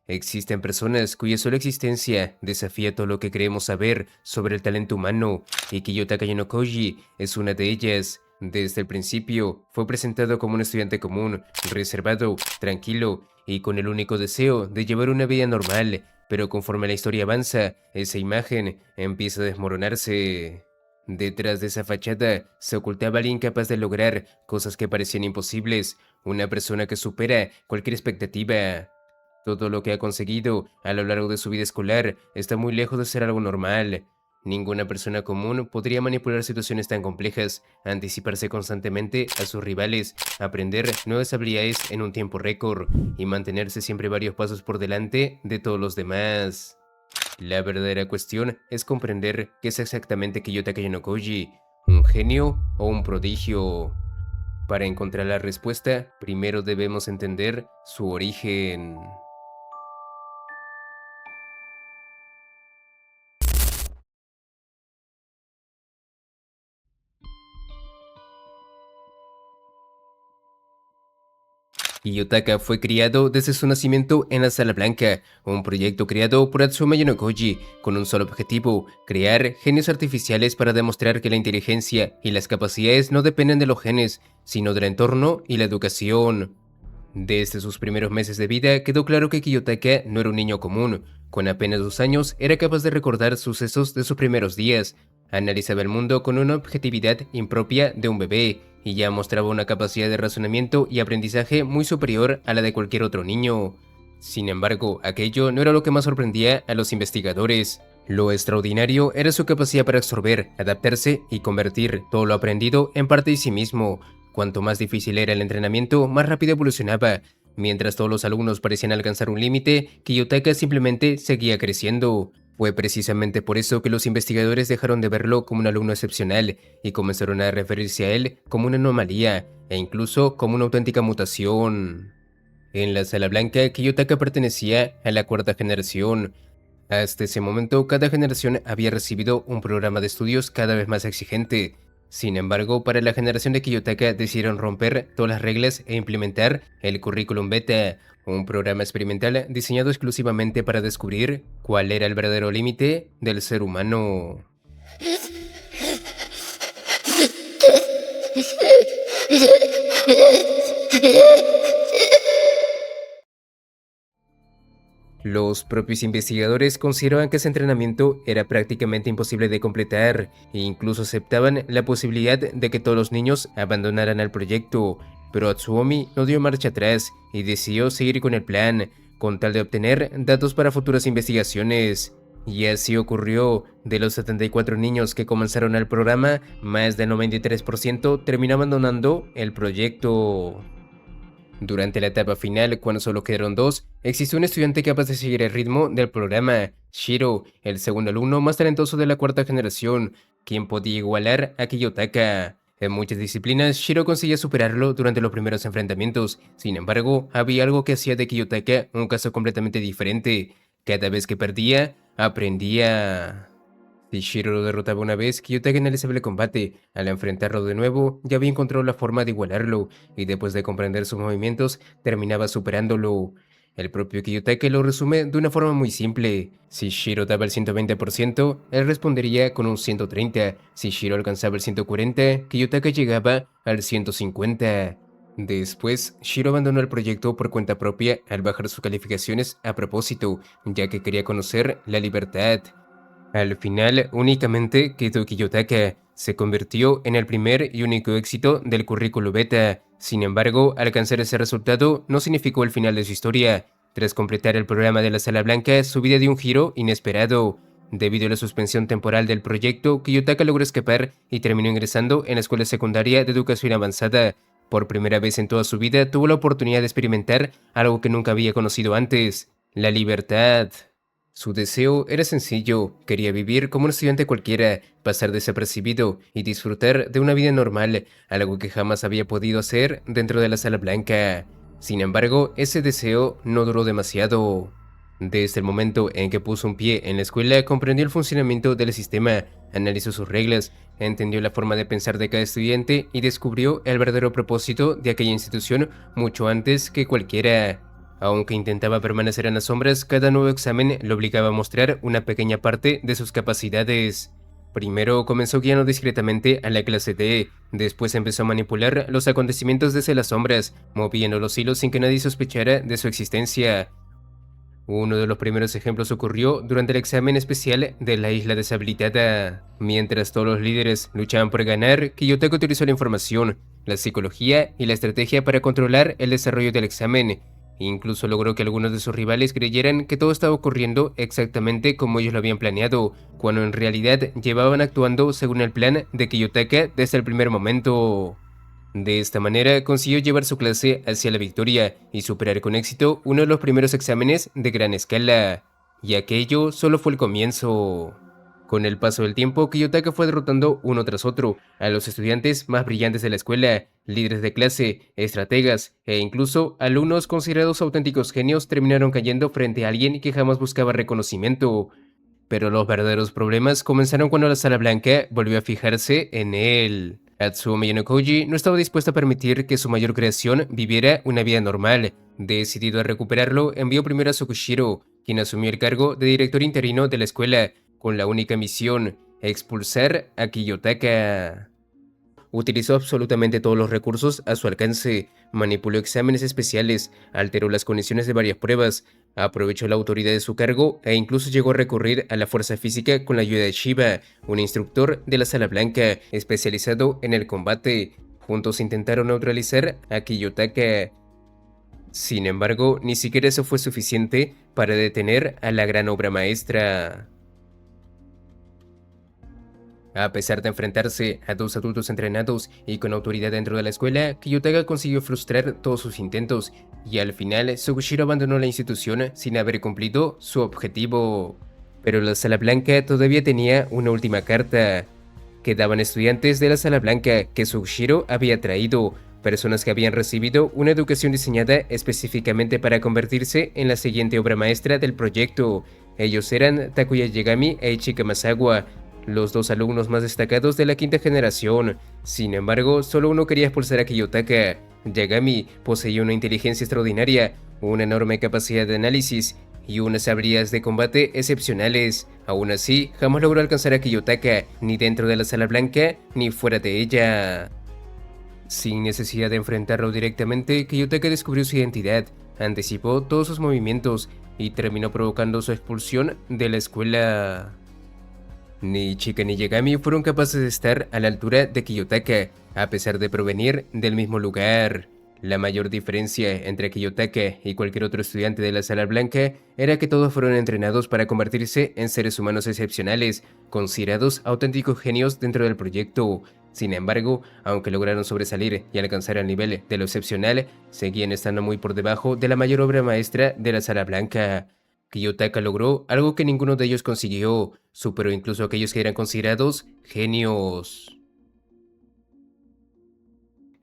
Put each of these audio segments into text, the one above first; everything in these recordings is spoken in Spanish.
Existen personas cuya sola existencia desafía todo lo que creemos saber sobre el talento humano, y Kiyotaka Yonokoji es una de ellas. Desde el principio, fue presentado como un estudiante común, reservado, tranquilo y con el único deseo de llevar una vida normal, pero conforme la historia avanza, esa imagen empieza a desmoronarse. Detrás de esa fachada se ocultaba alguien capaz de lograr cosas que parecían imposibles, una persona que supera cualquier expectativa. Todo lo que ha conseguido a lo largo de su vida escolar está muy lejos de ser algo normal. Ninguna persona común podría manipular situaciones tan complejas, anticiparse constantemente a sus rivales, aprender nuevas habilidades en un tiempo récord y mantenerse siempre varios pasos por delante de todos los demás. La verdadera cuestión es comprender qué es exactamente Kiyotaka Yonokoji, un genio o un prodigio. Para encontrar la respuesta, primero debemos entender su origen. Kiyotaka fue criado desde su nacimiento en la Sala Blanca, un proyecto creado por Atsuma Yonokoji con un solo objetivo: crear genios artificiales para demostrar que la inteligencia y las capacidades no dependen de los genes, sino del entorno y la educación. Desde sus primeros meses de vida quedó claro que Kiyotaka no era un niño común. Con apenas 2 años era capaz de recordar sucesos de sus primeros días, analizaba el mundo con una objetividad impropia de un bebé, y ya mostraba una capacidad de razonamiento y aprendizaje muy superior a la de cualquier otro niño. Sin embargo, aquello no era lo que más sorprendía a los investigadores. Lo extraordinario era su capacidad para absorber, adaptarse y convertir todo lo aprendido en parte de sí mismo. Cuanto más difícil era el entrenamiento, más rápido evolucionaba. Mientras todos los alumnos parecían alcanzar un límite, Kiyotaka simplemente seguía creciendo. Fue precisamente por eso que los investigadores dejaron de verlo como un alumno excepcional y comenzaron a referirse a él como una anomalía e incluso como una auténtica mutación. En la Sala Blanca, Kiyotaka pertenecía a la cuarta generación. Hasta ese momento, cada generación había recibido un programa de estudios cada vez más exigente. Sin embargo, para la generación de Kiyotaka decidieron romper todas las reglas e implementar el Curriculum Beta, un programa experimental diseñado exclusivamente para descubrir cuál era el verdadero límite del ser humano. Los propios investigadores consideraban que ese entrenamiento era prácticamente imposible de completar e incluso aceptaban la posibilidad de que todos los niños abandonaran el proyecto, pero Atsuomi no dio marcha atrás y decidió seguir con el plan, con tal de obtener datos para futuras investigaciones. Y así ocurrió. De los 74 niños que comenzaron el programa, más del 93% terminó abandonando el proyecto. Durante la etapa final, cuando solo quedaron 2, existió un estudiante capaz de seguir el ritmo del programa, Shiro, el segundo alumno más talentoso de la cuarta generación, quien podía igualar a Kiyotaka. En muchas disciplinas, Shiro conseguía superarlo durante los primeros enfrentamientos. Sin embargo, había algo que hacía de Kiyotaka un caso completamente diferente. Cada vez que perdía, aprendía. Si Shiro lo derrotaba una vez, Kiyotaka analizaba el combate. Al enfrentarlo de nuevo, ya había encontrado la forma de igualarlo, y después de comprender sus movimientos, terminaba superándolo. El propio Kiyotaka lo resume de una forma muy simple: si Shiro daba el 120%, él respondería con un 130. Si Shiro alcanzaba el 140, Kiyotaka llegaba al 150. Después, Shiro abandonó el proyecto por cuenta propia al bajar sus calificaciones a propósito, ya que quería conocer la libertad. Al final, únicamente quedó Kiyotaka. Se convirtió en el primer y único éxito del currículo beta. Sin embargo, alcanzar ese resultado no significó el final de su historia. Tras completar el programa de la Sala Blanca, su vida dio un giro inesperado. Debido a la suspensión temporal del proyecto, Kiyotaka logró escapar y terminó ingresando en la Escuela Secundaria de Educación Avanzada. Por primera vez en toda su vida tuvo la oportunidad de experimentar algo que nunca había conocido antes: la libertad. Su deseo era sencillo: quería vivir como un estudiante cualquiera, pasar desapercibido y disfrutar de una vida normal, algo que jamás había podido hacer dentro de la Sala Blanca. Sin embargo, ese deseo no duró demasiado. Desde el momento en que puso un pie en la escuela, comprendió el funcionamiento del sistema, analizó sus reglas, entendió la forma de pensar de cada estudiante y descubrió el verdadero propósito de aquella institución mucho antes que cualquiera. Aunque intentaba permanecer en las sombras, cada nuevo examen lo obligaba a mostrar una pequeña parte de sus capacidades. Primero comenzó guiando discretamente a la clase D, después empezó a manipular los acontecimientos desde las sombras, moviendo los hilos sin que nadie sospechara de su existencia. Uno de los primeros ejemplos ocurrió durante el examen especial de la isla deshabilitada. Mientras todos los líderes luchaban por ganar, Kiyotaka utilizó la información, la psicología y la estrategia para controlar el desarrollo del examen. Incluso logró que algunos de sus rivales creyeran que todo estaba ocurriendo exactamente como ellos lo habían planeado, cuando en realidad llevaban actuando según el plan de Kiyotaka desde el primer momento. De esta manera consiguió llevar su clase hacia la victoria y superar con éxito uno de los primeros exámenes de gran escala, y aquello solo fue el comienzo. Con el paso del tiempo, Kiyotaka fue derrotando uno tras otro a los estudiantes más brillantes de la escuela, líderes de clase, estrategas e incluso alumnos considerados auténticos genios terminaron cayendo frente a alguien que jamás buscaba reconocimiento. Pero los verdaderos problemas comenzaron cuando la Sala Blanca volvió a fijarse en él. Atsumi Yanokoji no estaba dispuesto a permitir que su mayor creación viviera una vida normal. Decidido a recuperarlo, envió primero a Tsukushiro, quien asumió el cargo de director interino de la escuela, con la única misión: expulsar a Kiyotaka. Utilizó absolutamente todos los recursos a su alcance, manipuló exámenes especiales, alteró las condiciones de varias pruebas, aprovechó la autoridad de su cargo e incluso llegó a recurrir a la fuerza física con la ayuda de Shiba, un instructor de la Sala Blanca especializado en el combate. Juntos intentaron neutralizar a Kiyotaka. Sin embargo, ni siquiera eso fue suficiente para detener a la gran obra maestra. A pesar de enfrentarse a dos adultos entrenados y con autoridad dentro de la escuela, Kiyotaka consiguió frustrar todos sus intentos, y al final Tsukushiro abandonó la institución sin haber cumplido su objetivo. Pero la Sala Blanca todavía tenía una última carta. Quedaban estudiantes de la Sala Blanca que Tsukushiro había traído, personas que habían recibido una educación diseñada específicamente para convertirse en la siguiente obra maestra del proyecto. Ellos eran Takuya Yagami e Ichika Masawa, los dos alumnos más destacados de la quinta generación. Sin embargo, solo uno quería expulsar a Kiyotaka. Yagami poseía una inteligencia extraordinaria, una enorme capacidad de análisis y unas habilidades de combate excepcionales. Aún así, jamás logró alcanzar a Kiyotaka, ni dentro de la Sala Blanca, ni fuera de ella. Sin necesidad de enfrentarlo directamente, Kiyotaka descubrió su identidad, anticipó todos sus movimientos y terminó provocando su expulsión de la escuela. Ni Ichika ni Yagami fueron capaces de estar a la altura de Kiyotaka, a pesar de provenir del mismo lugar. La mayor diferencia entre Kiyotaka y cualquier otro estudiante de la Sala Blanca era que todos fueron entrenados para convertirse en seres humanos excepcionales, considerados auténticos genios dentro del proyecto. Sin embargo, aunque lograron sobresalir y alcanzar el nivel de lo excepcional, seguían estando muy por debajo de la mayor obra maestra de la Sala Blanca. Kiyotaka logró algo que ninguno de ellos consiguió, superó incluso a aquellos que eran considerados genios.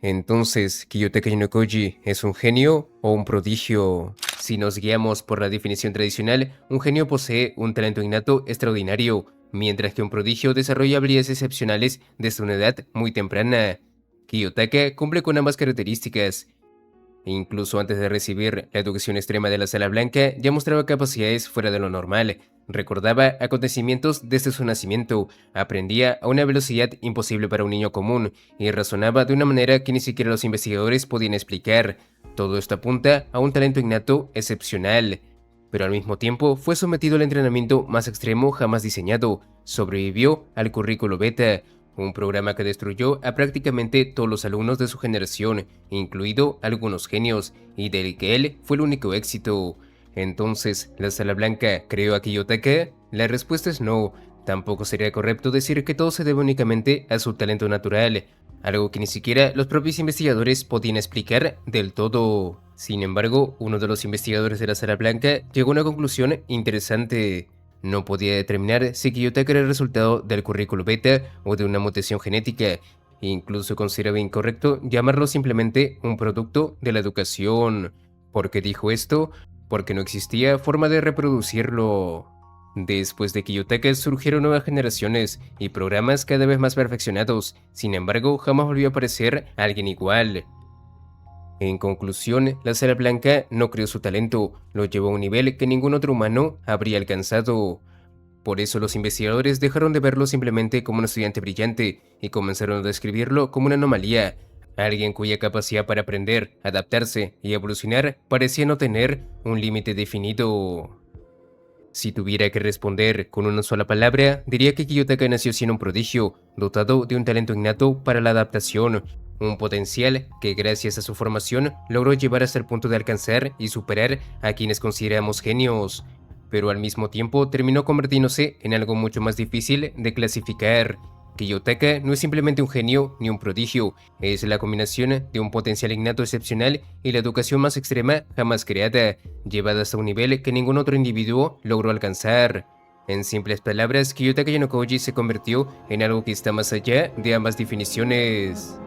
Entonces, ¿Kiyotaka Yanokoji es un genio o un prodigio? Si nos guiamos por la definición tradicional, un genio posee un talento innato extraordinario, mientras que un prodigio desarrolla habilidades excepcionales desde una edad muy temprana. Kiyotaka cumple con ambas características. Incluso antes de recibir la educación extrema de la Sala Blanca, ya mostraba capacidades fuera de lo normal. Recordaba acontecimientos desde su nacimiento, aprendía a una velocidad imposible para un niño común y razonaba de una manera que ni siquiera los investigadores podían explicar. Todo esto apunta a un talento innato excepcional. Pero al mismo tiempo fue sometido al entrenamiento más extremo jamás diseñado. Sobrevivió al currículo beta, un programa que destruyó a prácticamente todos los alumnos de su generación, incluido algunos genios, y del que él fue el único éxito. Entonces, ¿la Sala Blanca creó a Kiyotaka? La respuesta es no. Tampoco sería correcto decir que todo se debe únicamente a su talento natural, algo que ni siquiera los propios investigadores podían explicar del todo. Sin embargo, uno de los investigadores de la Sala Blanca llegó a una conclusión interesante. No podía determinar si Kiyotaka era el resultado del currículo beta o de una mutación genética. Incluso consideraba incorrecto llamarlo simplemente un producto de la educación. ¿Por qué dijo esto? Porque no existía forma de reproducirlo. Después de Kiyotaka surgieron nuevas generaciones y programas cada vez más perfeccionados. Sin embargo, jamás volvió a aparecer alguien igual. En conclusión, la Sala Blanca no creó su talento, lo llevó a un nivel que ningún otro humano habría alcanzado. Por eso los investigadores dejaron de verlo simplemente como un estudiante brillante y comenzaron a describirlo como una anomalía, alguien cuya capacidad para aprender, adaptarse y evolucionar parecía no tener un límite definido. Si tuviera que responder con una sola palabra, diría que Kiyotaka nació siendo un prodigio, dotado de un talento innato para la adaptación, un potencial que gracias a su formación logró llevar hasta el punto de alcanzar y superar a quienes consideramos genios, pero al mismo tiempo terminó convirtiéndose en algo mucho más difícil de clasificar. Kiyotaka no es simplemente un genio ni un prodigio, es la combinación de un potencial innato excepcional y la educación más extrema jamás creada, llevada hasta un nivel que ningún otro individuo logró alcanzar. En simples palabras, Kiyotaka Yanokoji se convirtió en algo que está más allá de ambas definiciones.